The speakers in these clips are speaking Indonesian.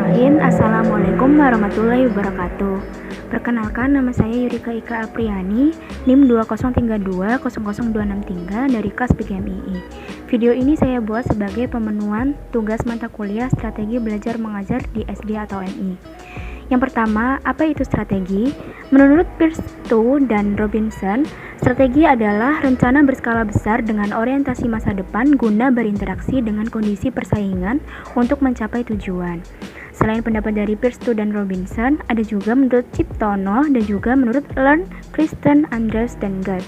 Bismillahirrahmanirrahim. Assalamualaikum warahmatullahi wabarakatuh. Perkenalkan, nama saya Yurika Ika Apriani, NIM 203200263 dari kelas PGMII. Video ini saya buat sebagai pemenuhan tugas mata kuliah Strategi Belajar Mengajar di SD atau MI. Yang pertama, apa itu strategi? Menurut Peirce dan Robinson, strategi adalah rencana berskala besar dengan orientasi masa depan guna berinteraksi dengan kondisi persaingan untuk mencapai tujuan. Selain pendapat dari Peirce dan Robinson, ada juga menurut Ciptono dan juga menurut Learn, Kristen, Andrews, dan Gad.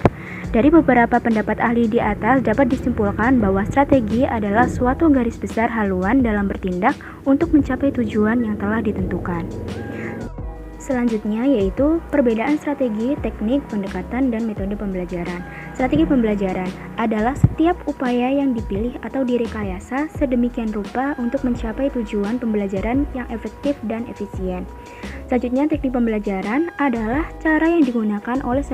Dari beberapa pendapat ahli di atas dapat disimpulkan bahwa strategi adalah suatu garis besar haluan dalam bertindak untuk mencapai tujuan yang telah ditentukan. Selanjutnya yaitu perbedaan strategi, teknik, pendekatan, dan metode pembelajaran. Strategi pembelajaran adalah setiap upaya yang dipilih atau direkayasa sedemikian rupa untuk mencapai tujuan pembelajaran yang efektif dan efisien. Selanjutnya, teknik pembelajaran adalah cara yang digunakan oleh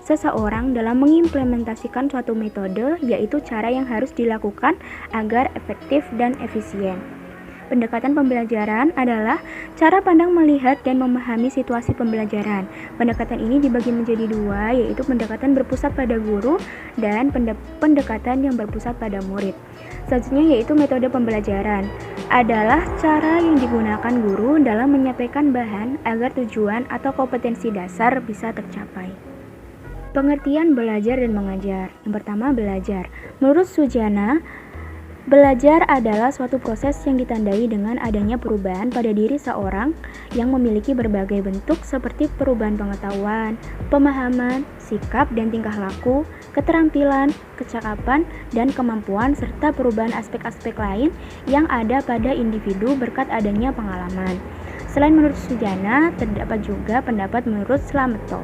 seseorang dalam mengimplementasikan suatu metode, yaitu cara yang harus dilakukan agar efektif dan efisien. Pendekatan pembelajaran adalah cara pandang melihat dan memahami situasi pembelajaran. Pendekatan ini dibagi menjadi dua, yaitu pendekatan berpusat pada guru dan pendekatan yang berpusat pada murid. Selanjutnya yaitu metode pembelajaran adalah cara yang digunakan guru dalam menyampaikan bahan agar tujuan atau kompetensi dasar bisa tercapai. Pengertian belajar dan mengajar. Yang pertama, belajar. Menurut Sujana, belajar adalah suatu proses yang ditandai dengan adanya perubahan pada diri seorang yang memiliki berbagai bentuk seperti perubahan pengetahuan, pemahaman, sikap dan tingkah laku, keterampilan, kecakapan, dan kemampuan serta perubahan aspek-aspek lain yang ada pada individu berkat adanya pengalaman. Selain menurut Sujana, terdapat juga pendapat menurut Slameto.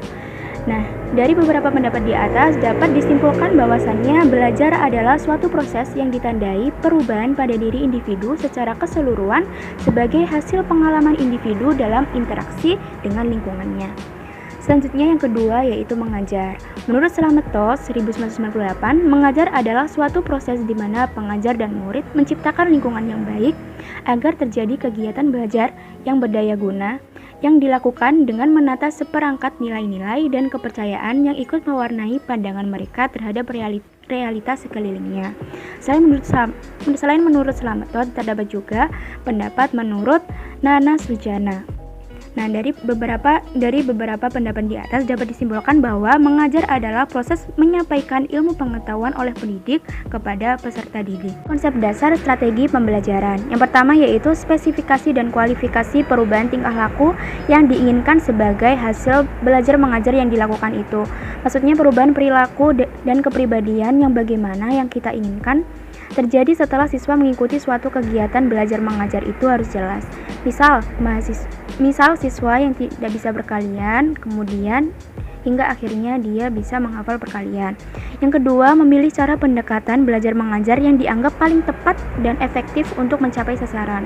Nah, dari beberapa pendapat di atas dapat disimpulkan bahwasannya belajar adalah suatu proses yang ditandai perubahan pada diri individu secara keseluruhan sebagai hasil pengalaman individu dalam interaksi dengan lingkungannya. Selanjutnya yang kedua yaitu mengajar. Menurut Slameto 1998, mengajar adalah suatu proses di mana pengajar dan murid menciptakan lingkungan yang baik agar terjadi kegiatan belajar yang berdaya guna yang dilakukan dengan menata seperangkat nilai-nilai dan kepercayaan yang ikut mewarnai pandangan mereka terhadap realitas sekelilingnya. Selain menurut Slameto, terdapat juga pendapat menurut Nana Sujana. Nah, dari beberapa pendapat di atas dapat disimpulkan bahwa mengajar adalah proses menyampaikan ilmu pengetahuan oleh pendidik kepada peserta didik. Konsep dasar strategi pembelajaran. Yang pertama yaitu spesifikasi dan kualifikasi perubahan tingkah laku yang diinginkan sebagai hasil belajar mengajar yang dilakukan itu. Maksudnya perubahan perilaku dan kepribadian yang bagaimana yang kita inginkan terjadi setelah siswa mengikuti suatu kegiatan belajar mengajar itu harus jelas. Misal siswa yang tidak bisa berkalian, kemudian hingga akhirnya dia bisa menghafal perkalian. Yang kedua, memilih cara pendekatan belajar mengajar yang dianggap paling tepat dan efektif untuk mencapai sasaran.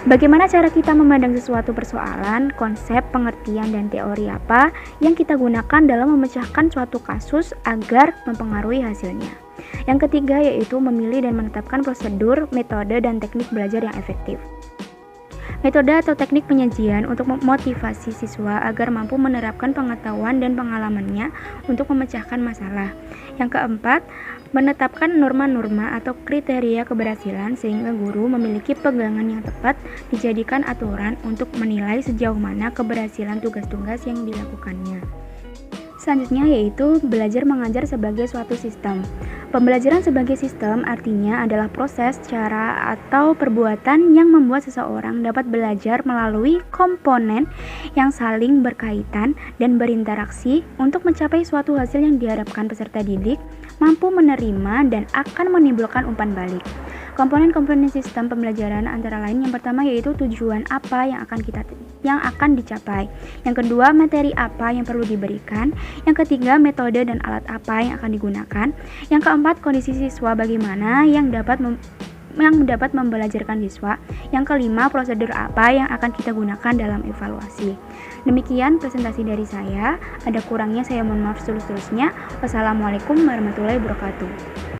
Bagaimana cara kita memandang sesuatu persoalan, konsep, pengertian, dan teori apa yang kita gunakan dalam memecahkan suatu kasus agar mempengaruhi hasilnya. Yang ketiga yaitu memilih dan menetapkan prosedur, metode, dan teknik belajar yang efektif. Metode atau teknik penyajian untuk memotivasi siswa agar mampu menerapkan pengetahuan dan pengalamannya untuk memecahkan masalah. Yang keempat, menetapkan norma-norma atau kriteria keberhasilan sehingga guru memiliki pegangan yang tepat dijadikan aturan untuk menilai sejauh mana keberhasilan tugas-tugas yang dilakukannya. Selanjutnya yaitu belajar mengajar sebagai suatu sistem. Pembelajaran sebagai sistem artinya adalah proses, cara, atau perbuatan yang membuat seseorang dapat belajar melalui komponen yang saling berkaitan dan berinteraksi untuk mencapai suatu hasil yang diharapkan peserta didik mampu menerima dan akan menimbulkan umpan balik. Komponen-komponen sistem pembelajaran antara lain yang pertama yaitu tujuan apa yang akan dicapai. Yang kedua, materi apa yang perlu diberikan. Yang ketiga, metode dan alat apa yang akan digunakan. Yang keempat, kondisi siswa bagaimana yang dapat membelajarkan siswa. Yang kelima, prosedur apa yang akan kita gunakan dalam evaluasi. Demikian presentasi dari saya. Ada kurangnya saya mohon maaf seterusnya. Wassalamualaikum warahmatullahi wabarakatuh.